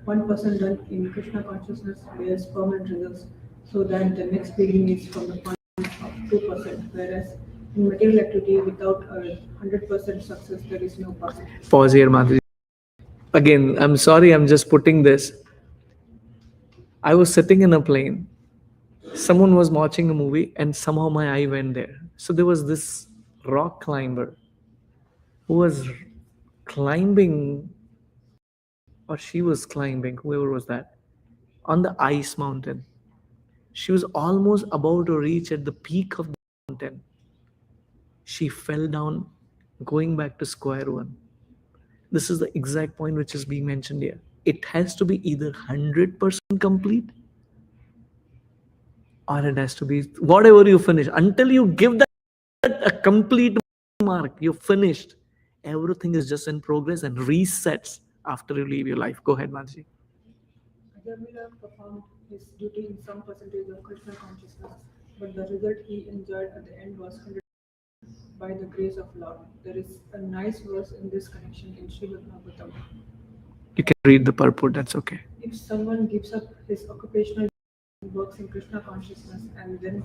1% done in Krishna consciousness bears permanent results, so that the next beginning is from the point of 2%, whereas in material activity without a 100% success, there is no path. Pause here, Madhuri. Again, I'm sorry, I'm just putting this. I was sitting in a plane. Someone was watching a movie, and somehow my eye went there. So there was this rock climber who was climbing, or she was climbing, whoever was that, on the ice mountain. She was almost about to reach at the peak of the mountain. She fell down, going back to square one. This is the exact point which is being mentioned here. It has to be either 100% complete or it has to be whatever you finish. Until you give that a complete mark, you're finished. Everything is just in progress and resets after you leave your life. Go ahead, Manji. Ajamila performed his duty in some percentage of Krishna consciousness, but the result he enjoyed at the end was 100% by the grace of Lord. There is a nice verse in this connection in Srimad Bhagavatam. You can read the purport, that's okay. If someone gives up his occupational and works in Krishna consciousness and then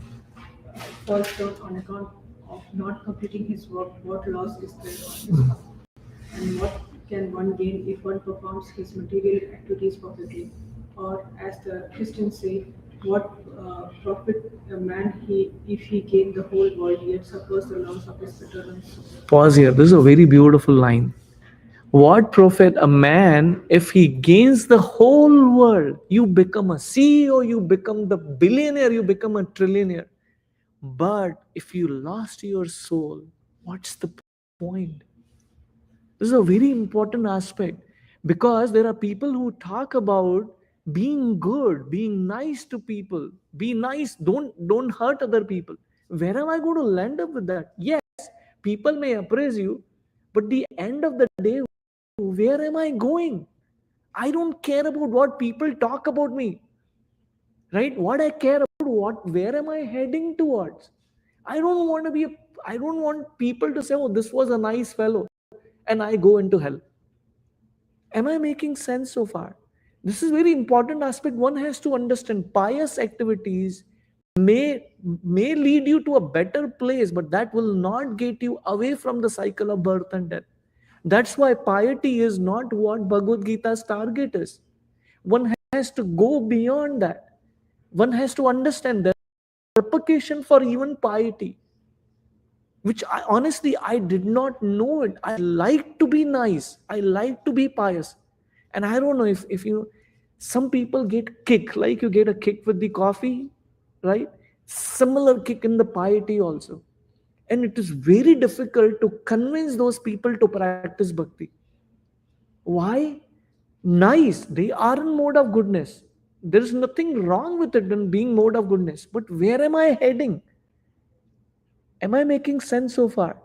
falls down on account of not completing his work, what loss is there on his part? And what can one gain if one performs his material activities perfectly? Or, as the Christians say, what profit a man if he gain the whole world yet suffers the loss of his eternal soul? Pause here. This is a very beautiful line. What profit a man if he gains the whole world? You become a CEO, you become the billionaire, you become a trillionaire. But if you lost your soul, what's the point? This is a very important aspect because there are people who talk about being good, being nice to people. Be nice, don't hurt other people. Where am I going to land up with that? Yes, people may appraise you, but the end of the day, where am I going? I don't care about what people talk about me, right? What I care about, where am I heading towards? I don't want to be, I don't want people to say, oh, this was a nice fellow, and I go into hell. Am I making sense so far? This is very important aspect. One has to understand pious activities may lead you to a better place, but that will not get you away from the cycle of birth and death. That's why piety is not what Bhagavad Gita's target is. One has to go beyond that. One has to understand the repercussion for even piety, which I honestly I did not know it. I like to be nice. I like to be pious. And I don't know if you some people get kick, like you get a kick with the coffee, right? Similar kick in the piety also. And it is very difficult to convince those people to practice bhakti. Why? Nice, they are in mode of goodness. There is nothing wrong with it in being mode of goodness. But where am I heading? Am I making sense so far?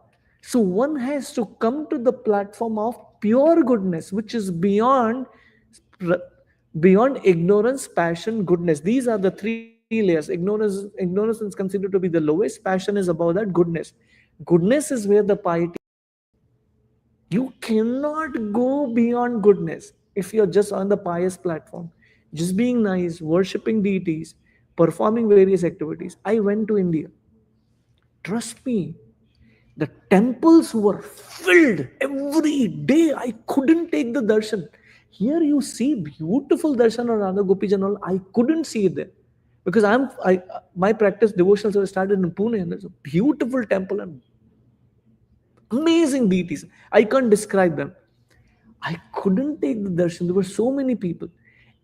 So one has to come to the platform of pure goodness, which is beyond ignorance, passion, goodness. These are the three layers. Ignorance is considered to be the lowest. Passion is above that. Goodness. Goodness is where the piety. You cannot go beyond goodness if you're just on the pious platform, just being nice, worshipping deities, performing various activities. I went to India. Trust me, the temples were filled every day. I couldn't take the darshan. Here you see beautiful darshan or Radha Gopi Janal. I couldn't see it there because my practice devotional service started in Pune, and there's a beautiful temple and amazing deities. I can't describe them. I couldn't take the darshan. There were so many people.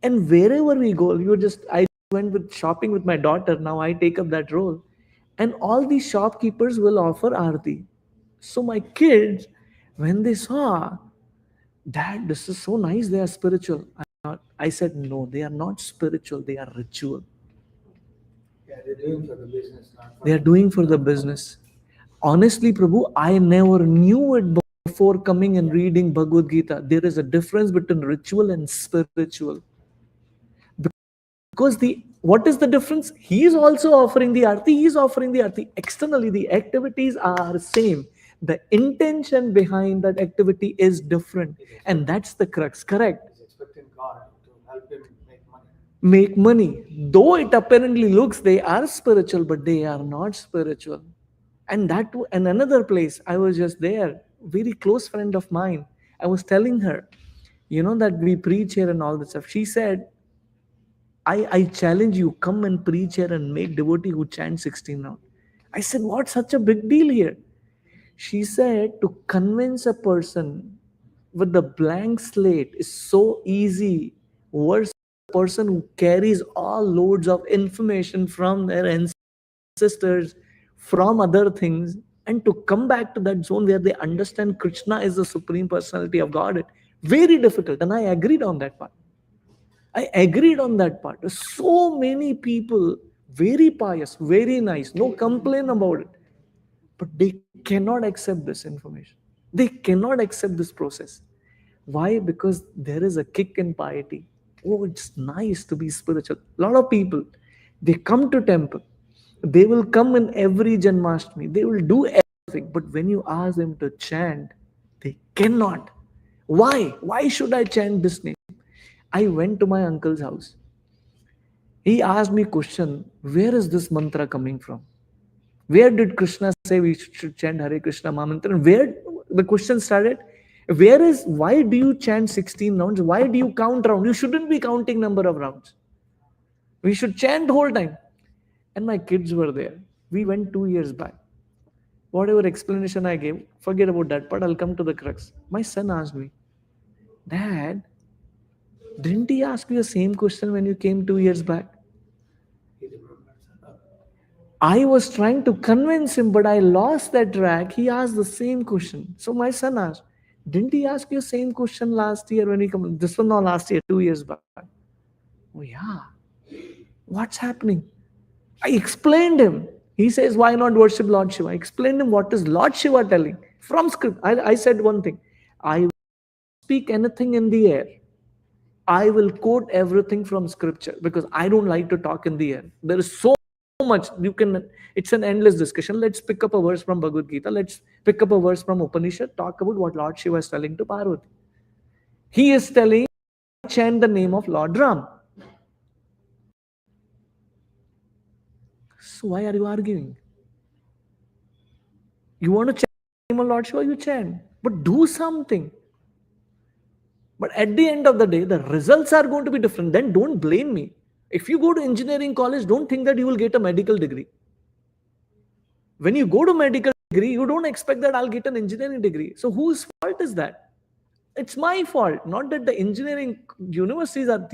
And wherever we go, I went with shopping with my daughter. Now I take up that role. And all these shopkeepers will offer arti. So my kids, when they saw, Dad, this is so nice, they are spiritual. I said, no, they are not spiritual, they are ritual. Yeah, they're doing for the business, not for They are doing for the business. Honestly, Prabhu, I never knew it before coming and reading Bhagavad Gita. There is a difference between ritual and spiritual. Because what is the difference? He is also offering the arti, he is offering the arti. Externally, the activities are same. The intention behind that activity is different. And that's the crux, correct? He's expecting God to help him make money. Make money. Though it apparently looks they are spiritual, but they are not spiritual. And and another place, I was just there, very close friend of mine. I was telling her, that we preach here and all that stuff. She said, I challenge you, come and preach here and make devotee who chant 16 rounds. I said, what's such a big deal here? She said, to convince a person with the blank slate is so easy versus a person who carries all loads of information from their ancestors, from other things, and to come back to that zone where they understand Krishna is the supreme personality of God. Very difficult. And I agreed on that part. I agreed on that part. So many people, very pious, very nice, no complaint about it. But they cannot accept this information. They cannot accept this process. Why? Because there is a kick in piety. Oh, it's nice to be spiritual. A lot of people, they come to temple. They will come in every Janmashtami. They will do everything. But when you ask them to chant, they cannot. Why? Why should I chant this name? I went to my uncle's house. He asked me question, where is this mantra coming from? Where did Krishna say we should chant Hare Krishna Mahamantra? And where the question started? Why do you chant 16 rounds? Why do you count rounds? You shouldn't be counting number of rounds. We should chant the whole time. And my kids were there. We went 2 years back. Whatever explanation I gave, forget about that part. I'll come to the crux. My son asked me, Dad, didn't he ask you the same question when you came 2 years back? He remembers. I was trying to convince him, but I lost that track. He asked the same question. So my son asked, didn't he ask you the same question last year when he come? This was not last year, 2 years back. Oh yeah. What's happening? I explained him. He says, why not worship Lord Shiva? I explained him what is Lord Shiva telling. From script, I said one thing. I will speak anything in the air. I will quote everything from scripture because I don't like to talk in the air. There is so much it's an endless discussion. Let's pick up a verse from Bhagavad Gita. Let's pick up a verse from Upanishad. Talk about what Lord Shiva is telling to Parvati. He is telling, chant the name of Lord Ram. So why are you arguing? You want to chant the name of Lord Shiva, you chant. But do something. But at the end of the day, the results are going to be different. Then don't blame me. If you go to engineering college, don't think that you will get a medical degree. When you go to medical degree, you don't expect that I'll get an engineering degree. So whose fault is that? It's my fault. Not that the engineering universities are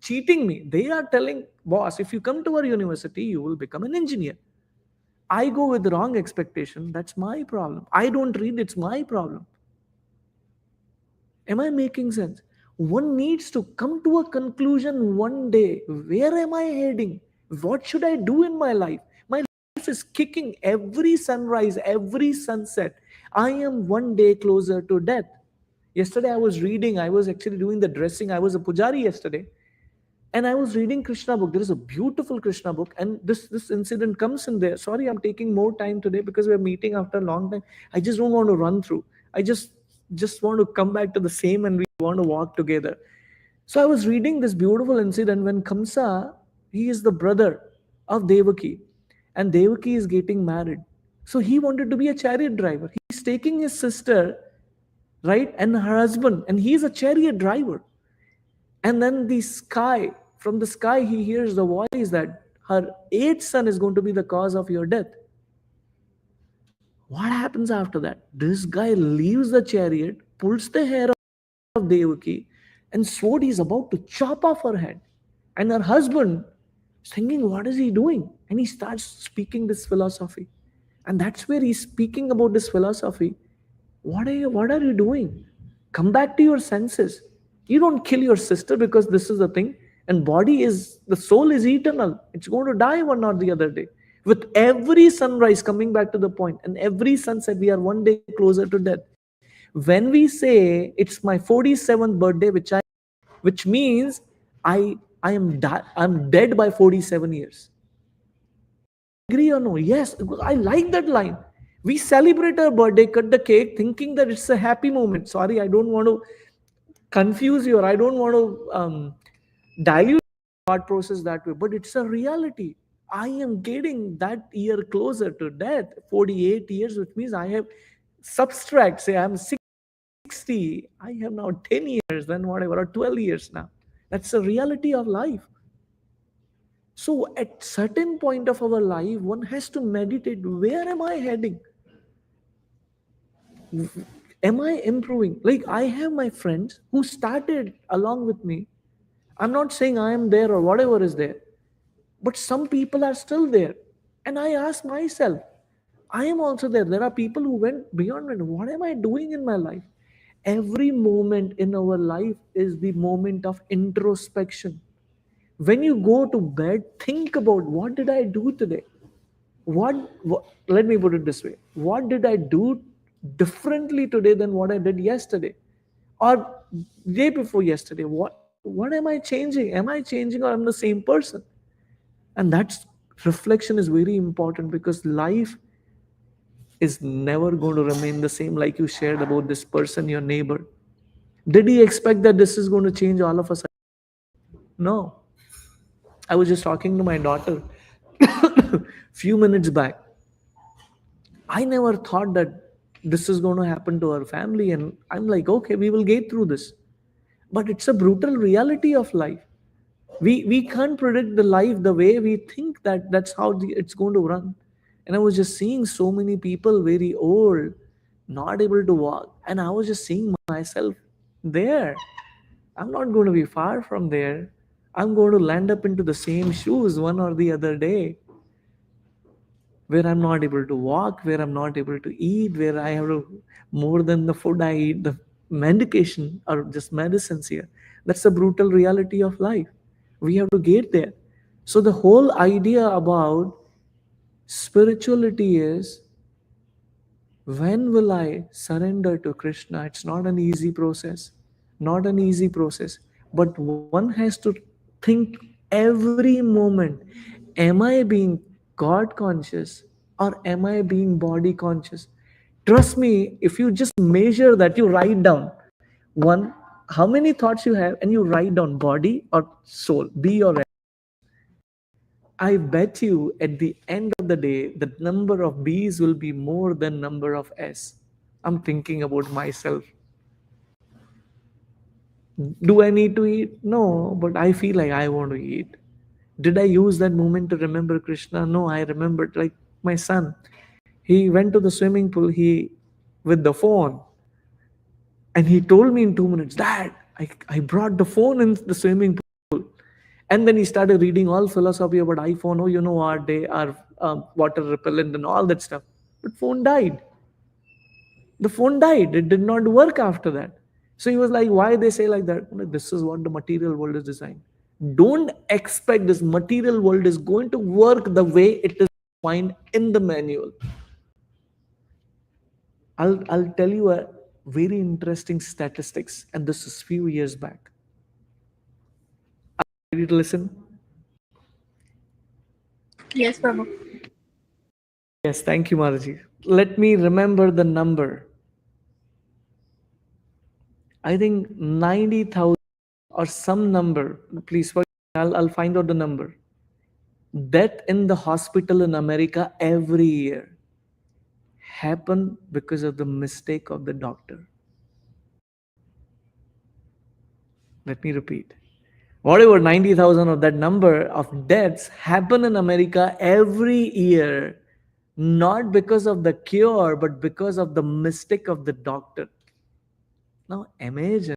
cheating me. They are telling, boss, if you come to our university, you will become an engineer. I go with the wrong expectation, that's my problem. I don't read, it's my problem. Am I making sense? One needs to come to a conclusion one day. Where am I heading? What should I do in my life? My life is kicking every sunrise, every sunset. I am one day closer to death. Yesterday I was reading, I was actually doing the dressing. I was a pujari yesterday. And I was reading Krishna book. There is a beautiful Krishna book, and this incident comes in there. Sorry, I'm taking more time today because we're meeting after a long time. I just don't want to run through. I just want to come back to the same, and we want to walk together. So I was reading this beautiful incident when Kamsa, he is the brother of Devaki, and Devaki is getting married. So he wanted to be a chariot driver. He's taking his sister, right, and her husband, and he's a chariot driver. And then from the sky, he hears the voice that her eighth son is going to be the cause of your death. What happens after that? This guy leaves the chariot, pulls the hair of Devaki, and sword is about to chop off her head. And her husband is thinking, what is he doing? And he starts speaking this philosophy. And that's where he's speaking about this philosophy. What are you doing? Come back to your senses. You don't kill your sister, because this is the thing. And the soul is eternal. It's going to die one or the other day. With every sunrise, coming back to the point, and every sunset, we are one day closer to death. When we say it's my 47th birthday, which means I'm dead by 47 years. Agree or no? Yes, I like that line. We celebrate our birthday, cut the cake, thinking that it's a happy moment. Sorry, I don't want to confuse you, or I don't want to dilute the thought process that way, but it's a reality. I am getting that year closer to death, 48 years, which means I have subtract, say I'm 60, I have now 10 years, then whatever, or 12 years now. That's the reality of life. So at certain point of our life, one has to meditate, where am I heading? Am I improving? Like, I have my friends who started along with me. I'm not saying I am there or whatever is there, but some people are still there. And I ask myself, I am also there. There are people who went beyond me. What am I doing in my life? Every moment in our life is the moment of introspection. When you go to bed, think about, what did I do today? What let me put it this way, what did I do differently today than what I did yesterday, or day before yesterday? What am I changing? Am I changing, or I'm the same person? And that's reflection is very important, because life is never going to remain the same. Like you shared about this person, your neighbor, did he expect that this is going to change all of a sudden? No. I was just talking to my daughter few minutes back. I never thought that this is going to happen to our family. And I'm like, okay, we will get through this. But it's a brutal reality of life. We can't predict the life the way we think that that's how it's going to run. And I was just seeing so many people very old, not able to walk. And I was just seeing myself there. I'm not going to be far from there. I'm going to land up into the same shoes one or the other day, where I'm not able to walk, where I'm not able to eat, where I have to, more than the food I eat, the medication or just medicines here. That's the brutal reality of life. We have to get there. So the whole idea about spirituality is, when will I surrender to Krishna? It's not an easy process. Not an easy process. But one has to think every moment, am I being God conscious, or am I being body conscious? Trust me, if you just measure that, you write down one, how many thoughts you have, and you write down body or soul, B or S. I bet you at the end of the day, the number of B's will be more than number of S. I'm thinking about myself. Do I need to eat? No, but I feel like I want to eat. Did I use that moment to remember Krishna? No, I remembered, like my son. He went to the swimming pool, with the phone, and he told me in 2 minutes, Dad, I brought the phone in the swimming pool. And then he started reading all philosophy about iPhone. Oh, you know what? They are water repellent and all that stuff. But phone died. The phone died. It did not work after that. So he was like, why they say like that? This is what the material world is designed. Don't expect this material world is going to work the way it is defined in the manual. I'll tell you a very interesting statistics, and this is few years back. Are you ready to listen? Yes, Prabhu. Yes, thank you, Maraji. Let me remember the number. I think 90,000 or some number. Please, I'll find out the number. Death in the hospital in America every year happen because of the mistake of the doctor. Let me repeat. Whatever 90,000 of that number of deaths happen in America every year, not because of the cure, but because of the mistake of the doctor. Now imagine